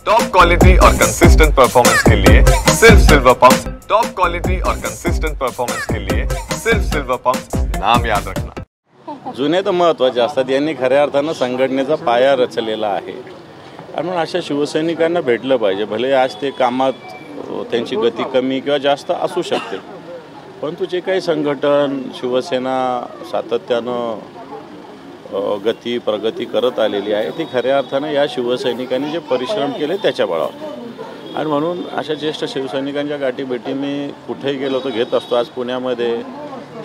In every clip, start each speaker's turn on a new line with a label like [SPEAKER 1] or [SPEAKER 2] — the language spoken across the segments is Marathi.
[SPEAKER 1] टॉप क्वालिटी और कंसिस्टेंट परफॉर्मेंस के लिए सिर्फ सिल्वर पंप। टॉप क्वालिटी और कंसिस्टेंट परफॉर्मेंस के लिए सिर्फ सिल्वर पंप, नाम याद रखना।
[SPEAKER 2] जुने तर महत्त्वाचे असतात, यांनी खऱ्या अर्थानं संघटनेचा पाया रचलेला आहे आणि म्हणून अशा शिवसैनिकांना भेटलं पाहिजे। भले आज ते कामात त्यांची गती कमी किंवा जास्त असू शकते, परंतु जे काही संघटन शिवसेना सातत्यानं प्रगती करत आलेली आहे ती खऱ्या अर्थानं या शिवसैनिकांनी जे परिश्रम केले त्याच्या बळावर। आणि म्हणून अशा ज्येष्ठ शिवसैनिकांच्या गाठीभेटी मी कुठेही गेलो तर घेत असतो। आज पुण्यामध्ये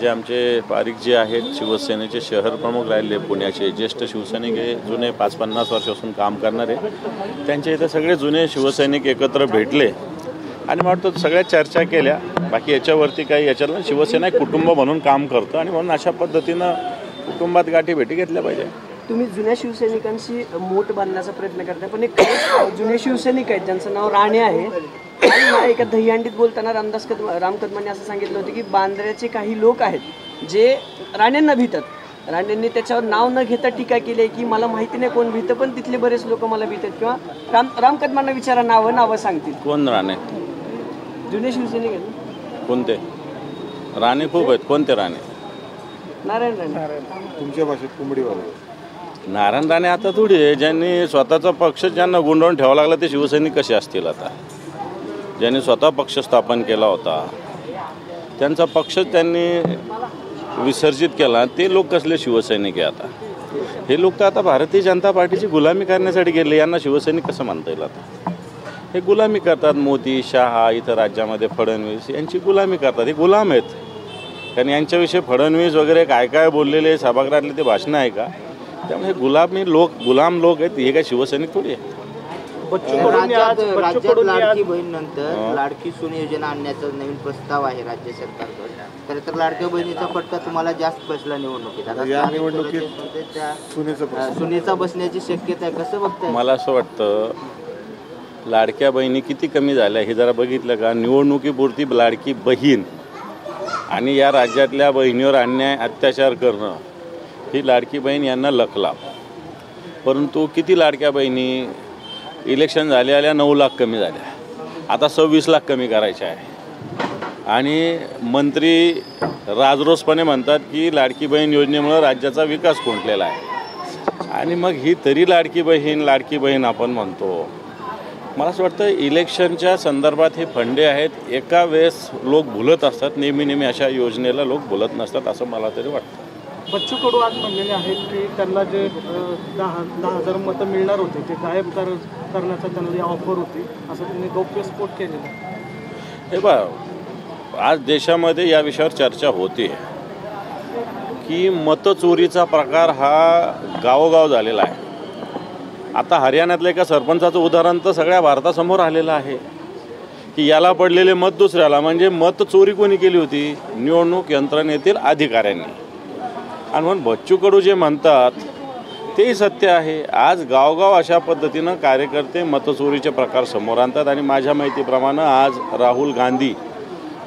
[SPEAKER 2] जे आमचे पारिक जे आहेत शिवसेनेचे शहर प्रमुख राहिले पुण्याचे ज्येष्ठ शिवसैनिक हे जुने 50-50 वर्षापासून काम करणारे, त्यांच्या इथे सगळे जुने शिवसैनिक एकत्र भेटले आणि मला वाटतं सगळ्या चर्चा केल्या। बाकी याच्यावरती काही याच्यातलं शिवसेना एक कुटुंब म्हणून काम करतं आणि म्हणून अशा पद्धतीनं कुटुंबात गाठीभेटी घेतल्या पाहिजे।
[SPEAKER 3] तुम्ही जुन्या शिवसैनिकांशी मोठ बांधण्याचा प्रयत्न करताय, पण एक जुने शिवसैनिक आहेत ज्यांचं नाव राणे आहे आणि एका दहीहंडीत बोलताना राम कदमांनी असं सांगितलं होतं की बांद्र्याचे काही लोक आहेत जे राणेंना भीतात। राणेंनी त्याच्यावर नाव न घेता टीका केली आहे की मला माहिती नाही कोण भीतं, पण तिथले बरेच लोक मला भीतात किंवा राम कदमांना विचारा नावं सांगतील।
[SPEAKER 2] कोण राणे?
[SPEAKER 3] जुने शिवसैनिक आहेत।
[SPEAKER 2] कोणते राणे? खूप आहेत। कोणते राणे?
[SPEAKER 3] नारायण राणे।
[SPEAKER 4] तुमच्या भाषेत कोंबडीवाले
[SPEAKER 2] नारायण राणे आता थोडी आहे। ज्यांनी स्वतःचा पक्ष ज्यांना गुंडाळून ठेवावा लागला ते शिवसैनिक कसे असतील? आता ज्यांनी स्वतः पक्ष स्थापन केला होता त्यांचा पक्ष त्यांनी विसर्जित केला ते लोक कसले शिवसैनिक आहे? आता हे लोक तर आता भारतीय जनता पार्टीची गुलामी करण्यासाठी गेले, यांना शिवसैनिक कसं म्हणता येईल? आता हे गुलामी करतात। मोदी, शहा, इथं राज्यामध्ये फडणवीस यांची गुलामी करतात। हे गुलाम आहेत, कारण यांच्याविषयी फडणवीस वगैरे काय काय बोललेले सभागृहातले ते भाषणं आहे का? त्यामुळे गुलाम लोक आहेत, हे काय शिवसैनिक थोडी आहे।
[SPEAKER 5] राज्यात लाडकी बहीण नंतर लाडकी सून योजना आणण्याचा नवीन प्रस्ताव आहे राज्य सरकारकडून। तर लाडक्या बहिणीचा फटका तुम्हाला जास्त बसला निवडणुकीत। सुनेचा बसण्याची शक्यता आहे, कसं बघताय?
[SPEAKER 2] मला असं वाटतं लाडक्या बहिणी किती कमी झाल्या हे जरा बघितलं का? निवडणुकीपुरती लाडकी बहीण आणि या राज्यातल्या बहिणीवर अन्याय अत्याचार करणं ही लाडकी बहीण यांना लखला। परंतु किती लाडक्या बहिणी इलेक्शन झाल्या 9 लाख कमी झाल्या, आता 26 लाख कमी करायच्या आहे। आणि मंत्री राजरोसपणे म्हणतात की लाडकी बहीण योजनेमुळे राज्याचा विकास खुंटलेला आहे आणि मग ही तरी लाडकी बहीण आपण म्हणतो। मला असं वाटतं इलेक्शनच्या संदर्भात हे फंडे आहेत, एका वेळेस लोक भुलत असतात, नेहमी अशा योजनेला लोक भुलत नसतात असं मला तरी वाटतं।
[SPEAKER 6] बच्चू कडू आज म्हणलेले आहेत की त्यांना जे 10,000 मतं मिळणार होते ते गायब करण्याचा त्यांना ऑफर होती, असं त्यांनी गौप्यस्फोट केलेला आहे।
[SPEAKER 2] हे बघा, आज देशामध्ये या विषयावर चर्चा होते की मतचोरीचा प्रकार हा गावोगाव झालेला आहे। आता हरियाणातल्या एका सरपंचाचं उदाहरण तर सगळ्या भारतासमोर आलेलं आहे की याला पडलेले मत दुसऱ्याला, म्हणजे मतचोरी कोणी केली होती? निवडणूक यंत्रणेतील अधिकाऱ्यांनी। आणि म्हणून बच्चू कडू जे म्हणतात तेही सत्य आहे। आज गावगाव अशा पद्धतीनं कार्यकर्ते मतचोरीचे प्रकार समोर आणतात आणि माझ्या माहितीप्रमाणे आज राहुल गांधी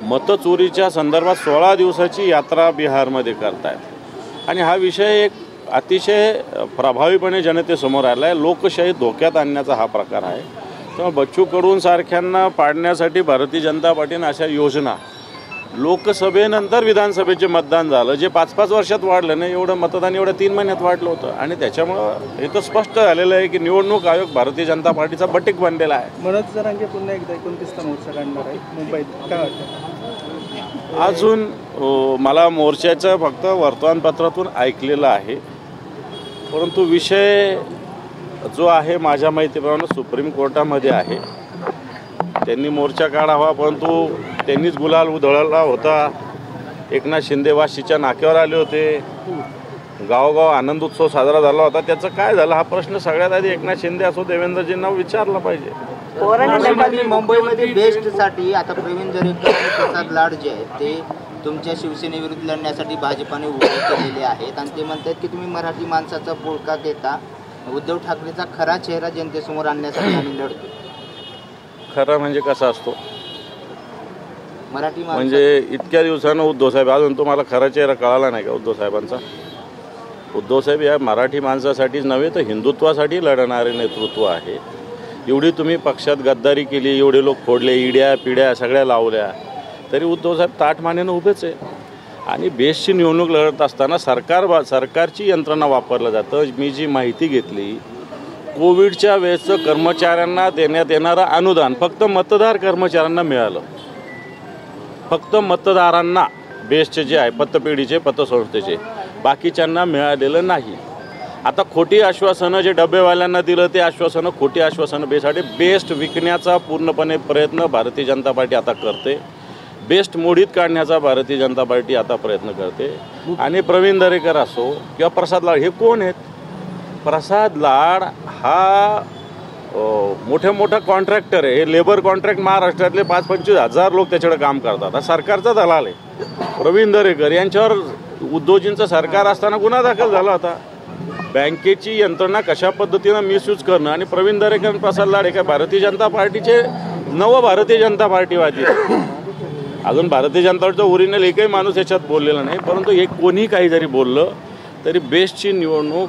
[SPEAKER 2] मतचोरीच्या संदर्भात 16 दिवसाची यात्रा बिहारमध्ये करतायत आणि हा विषय एक अतिशय प्रभावीपणे जनतेसमोर आला आहे। लोकशाही धोक्यात आणण्याचा हा प्रकार आहे। तेव्हा बच्चू कडूंसारख्यांना पाडण्यासाठी भारतीय जनता पार्टीनं अशा योजना, लोकसभेनंतर विधानसभेचे मतदान झालं जे 5-5 वर्षात वाढलं नाही, एवढं मतदान एवढं 3 महिन्यात वाढलं होतं आणि त्याच्यामुळं हे तर स्पष्ट झालेलं आहे की निवडणूक आयोग भारतीय जनता पार्टीचा बटीक बनलेला आहे।
[SPEAKER 6] मनोज जरांगे पुन्हा एकदा 29 मोर्चा काढणार आहे मुंबईत, काय वाटतं?
[SPEAKER 2] अजून मला मोर्चाचं फक्त वर्तमानपत्रातून ऐकलेलं आहे, परंतु विषय जो आहे माझ्या माहितीप्रमाणे सुप्रीम कोर्टामध्ये आहे। त्यांनी मोर्चा काढावा, परंतु त्यांनीच गुलाल उधळला होता। एकनाथ शिंदे वाशीच्या नाक्यावर आले होते, गावोगाव आनंद उत्सव साजरा झाला होता, त्याचं काय झालं हा प्रश्न सगळ्यात आधी एकनाथ शिंदे असो देवेंद्रजींना विचारला पाहिजे।
[SPEAKER 5] मुंबईमध्ये बेस्टसाठी आता प्रवीण दरेकर आणि प्रसाद लाड जे आहेत ते तुमच्या शिवसेनेविरुद्ध लढण्यासाठी भाजपाने उभे केलेले आहेत आणि ते म्हणतात की तुम्ही मराठी माणसाचा पुळका घेता, उद्धव ठाकरेचा खरा चेहरा जनतेसमोर आणण्यासाठी आम्ही लढतो।
[SPEAKER 2] खरा म्हणजे कसा असतो?
[SPEAKER 5] मराठी
[SPEAKER 2] म्हणजे इतक्या दिवसानं उद्धव साहेब, अजून तुम्हाला खरा चेहरा कळाला नाही का उद्धव साहेबांचा? उद्धव साहेब या मराठी माणसासाठीच नव्हे तर हिंदुत्वासाठी लढणारे नेतृत्व आहे एवढी तुम्ही पक्षात गद्दारी केली, एवढे लोक फोडले, ईड्या पिढ्या सगळ्या लावल्या, तरी उद्धवसाहेब ताठमानेनं उभेच आहे. आणि बेस्टची निवडणूक लढत असताना सरकारची यंत्रणा वापरलं जातं. मी जी माहिती घेतली, कोविडच्या वेळेचं कर्मचाऱ्यांना देण्यात येणारं अनुदान फक्त मतदार कर्मचाऱ्यांना मिळालं. फक्त मतदारांना, बेस्टचे जे आहे पतपेढीचे, पतसंस्थेचे, बाकीच्यांना मिळालेलं नाही. आता खोटी आश्वासनं जे डबेवाल्यांना दिलं ते आश्वासनं खोटी आश्वासनं बेसाठी बेस्ट विकण्याचा पूर्णपणे प्रयत्न भारतीय जनता पार्टी आता करते. बेस्ट मोडीत काढण्याचा भारतीय जनता पार्टी आता प्रयत्न करते. आणि प्रवीण दरेकर असो किंवा प्रसाद लाड, हे कोण आहेत? प्रसाद लाड हा मोठे मोठा कॉन्ट्रॅक्टर आहे. हे लेबर कॉन्ट्रॅक्ट महाराष्ट्रातले 5-25 हजार लोक त्याच्याकडे काम करतात. हा सरकारचा दलाल आहे. प्रवीण दरेकर यांच्यावर उद्धवजींचं सरकार असताना गुन्हा दाखल झाला होता. बँकेची यंत्रणा कशा पद्धतीनं मिसयूज करणं. आणि प्रवीण दरेकर आणि प्रसाद लाड हे काय भारतीय जनता पार्टीचे नव भारतीय जनता पार्टीवादी. अजून भारतीय जनता पार्टीचा ओरिजिनल एकही माणूस याच्यात बोललेला नाही. परंतु एक कोणी काही जरी बोललं तरी बेस्टची निवडणूक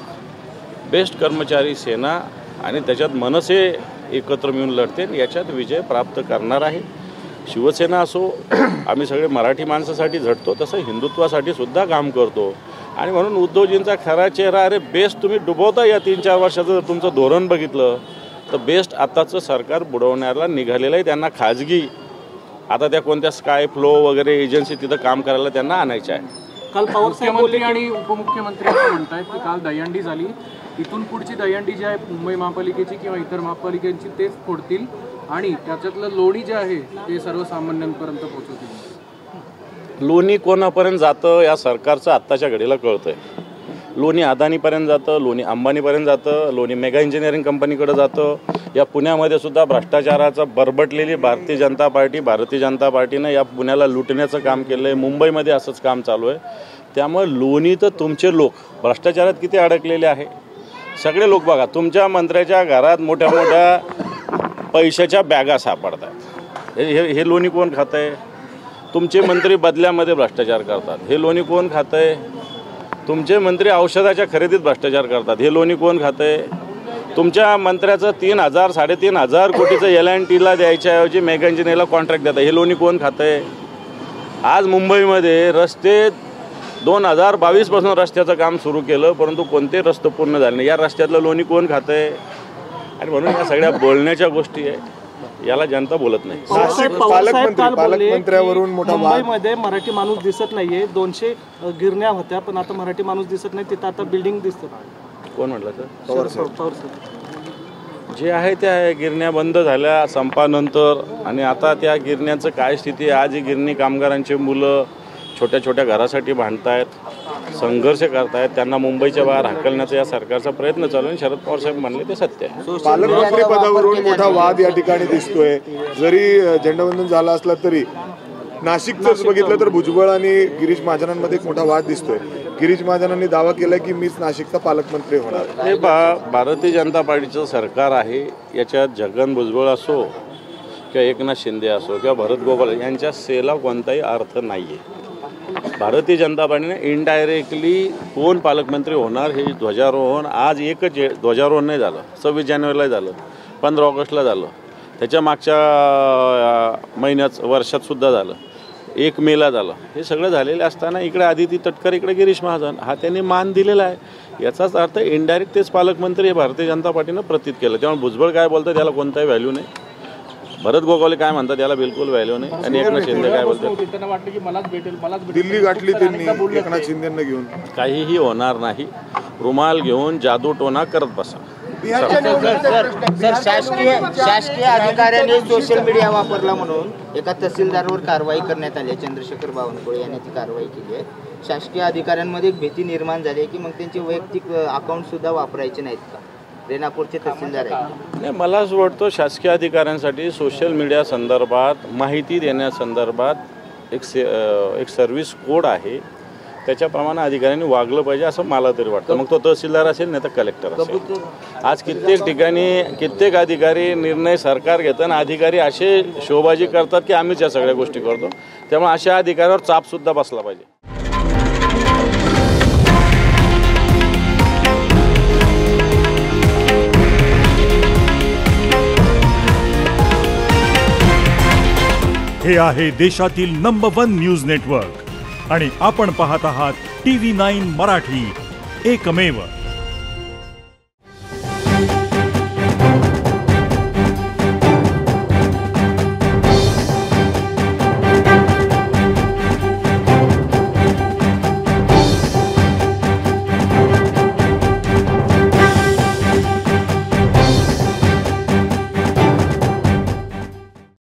[SPEAKER 2] बेस्ट कर्मचारी सेना आणि त्याच्यात मनसे एकत्र मिळून लढते, याच्यात विजय प्राप्त करणार आहे. शिवसेना असो, आम्ही सगळे मराठी माणसासाठी झटतो, तसं हिंदुत्वासाठी सुद्धा काम करतो. आणि म्हणून उद्धवजींचा खरा चेहरा, अरे बेस्ट तुम्ही डुबवता. या 3-4 वर्षाचं जर तुमचं धोरण बघितलं तर बेस्ट आताचं सरकार बुडवण्याला निघालेलं आहे. त्यांना खाजगी आता त्या कोणत्या स्काय फ्लो वगैरे एजन्सी तिथं काम करायला त्यांना आणायचं आहे.
[SPEAKER 6] काल मुख्यमंत्री आणि उपमुख्यमंत्री असं म्हणतायत की काल दहीहंडी झाली, इथून पुढची दहीहंडी जी आहे मुंबई महापालिकेची किंवा इतर महापालिकेची तेच फोडतील आणि त्याच्यातलं लोणी जे आहे ते सर्वसामान्यांपर्यंत पोहोचवतील.
[SPEAKER 2] लोणी कोणापर्यंत जातं या सरकारचं आत्ताच्या घडीला कळतंय. लोणी अदानीपर्यंत जातं, लोणी अंबानीपर्यंत जातं, लोणी मेगा इंजिनिअरिंग कंपनीकडे जातं. या पुण्यामध्ये सुद्धा भ्रष्टाचाराचं बरबटलेली भारतीय जनता पार्टीनं या पुण्याला लुटण्याचं काम केलं आहे. मुंबईमध्ये असंच काम चालू आहे. त्यामुळे लोणी तर तुमचे लोक भ्रष्टाचारात किती अडकलेले आहे. सगळे लोक बघा, तुमच्या मंत्र्याच्या घरात मोठ्या मोठ्या पैशाच्या बॅगा सापडतात. हे लोणी कोण खात आहे? तुमचे मंत्री बदल्यामध्ये भ्रष्टाचार करतात. हे लोणी कोण खात आहे? तुमचे मंत्री औषधाच्या खरेदीत भ्रष्टाचार करतात. हे लोणी कोण खात आहे? तुमच्या मंत्र्याचं 3,000-3,500 कोटीचं L&Tला द्यायच्याऐवजी मेगा इंजिनिअरला कॉन्ट्रॅक्ट देतात. हे लोणी कोण खात आहे? आज मुंबईमध्ये रस्ते 2022 पासून रस्त्याचं काम सुरू केलं, परंतु कोणते रस्ते पूर्ण झाले नाही. या रस्त्यातलं लोणी कोण खात आहे? आणि म्हणून या सगळ्या बोलण्याच्या गोष्टी आहे, याला जनता बोलत नाही.
[SPEAKER 6] पालकमंत्र्यावरून मुंबईमध्ये मराठी माणूस दिसत नाहीये. 200 गिरण्या होत्या पण आता मराठी माणूस दिसत नाही. तिथं आता बिल्डिंग दिसतं.
[SPEAKER 2] कोण म्हटलं सर? जे आहे त्या गिरण्या बंद झाल्या संपानंतर. आणि आता त्या गिरण्याचं काय स्थिती आहे? आज ही गिरणी कामगारांची मुलं छोट्या छोट्या घरासाठी भांडतायत, संघर्ष करतायत. त्यांना मुंबईच्या बाहेर हाकलण्याचा या सरकारचा प्रयत्न चालू आहे. शरद पवार साहेब म्हणले ते सत्य आहे.
[SPEAKER 4] पालकमंत्री पदावरून मोठा वाद या ठिकाणी दिसतोय. जरी झेंडावंदन झाला असला तरी नाशिकचंच बघितलं तर भुजबळ आणि गिरीश महाजनांमध्ये एक मोठा वाद दिसतोय. गिरीश महाजनांनी दावा केलाय की मीच नाशिकचा पालकमंत्री होणार.
[SPEAKER 2] हे भारतीय जनता पार्टीचं सरकार आहे. याच्यात छगन भुजबळ असो किंवा एकनाथ शिंदे असो किंवा भरत गोपाल यांच्या सेला कोणताही अर्थ नाही आहे. भारतीय जनता पार्टीने इनडायरेक्टली कोण पालकमंत्री होणार हे ध्वजारोहण, आज एकच ध्वजारोहण नाही झालं, 26 जानेवारीला झालं, 15 ऑगस्टला झालं, त्याच्या मागच्या महिन्यात वर्षातसुद्धा झालं, 1 मेला झालं. हे सगळं झालेलं असताना इकडे आदिती तटकर, इकडे गिरीश महाजन हा त्यांनी मान दिलेला आहे. याचाच अर्थ इनडायरेक्ट तेच पालकमंत्री हे भारतीय जनता पार्टीनं प्रतीत केलं. त्यामुळे भुजबळ काय बोलतात त्याला कोणताही व्हॅल्यू नाही. भरत गोगावले काय म्हणतात याला बिलकुल व्हॅल्यू नाही. आणि एकनाथ शिंदे काय बोलतात?
[SPEAKER 4] दिल्ली गाठली त्यांनी एकनाथ शिंदेंना घेऊन.
[SPEAKER 2] काहीही होणार नाही. रुमाल घेऊन जादू टोना करत बसा.
[SPEAKER 5] सर, शासकीय अधिकाऱ्यांनी सोशल मीडिया वापरला म्हणून एका तहसीलदारावर कारवाई करण्यात आली आहे. चंद्रशेखर बावनकुळे यांनी ती कारवाई केली आहे. शासकीय अधिकाऱ्यांमध्ये एक भीती निर्माण झाली आहे की मग त्यांचे वैयक्तिक अकाउंट सुद्धा वापरायचे नाहीत का? रेणापूरचे तहसीलदार आहे.
[SPEAKER 2] नाही, मला असं वाटतं शासकीय अधिकाऱ्यांसाठी सोशल मीडिया संदर्भात माहिती देण्यासंदर्भात एक सर्व्हिस कोड आहे. त्याच्याप्रमाणे अधिकाऱ्यांनी वागलं पाहिजे असं मला तरी वाटतं. मग तो तहसीलदार असेल नाही तर कलेक्टर असेल. आज कित्येक ठिकाणी कित्येक अधिकारी निर्णय सरकार घेताना अधिकारी असे शोबाजी करतात की आम्हीच या सगळ्या गोष्टी करतो. त्यामुळे अशा अधिकाऱ्यावर चापसुद्धा बसला पाहिजे.
[SPEAKER 7] हे आहे देशातील नंबर 1 न्यूज नेटवर्क आणि आपण पाहत आहात TV9 मराठी, एकमेव.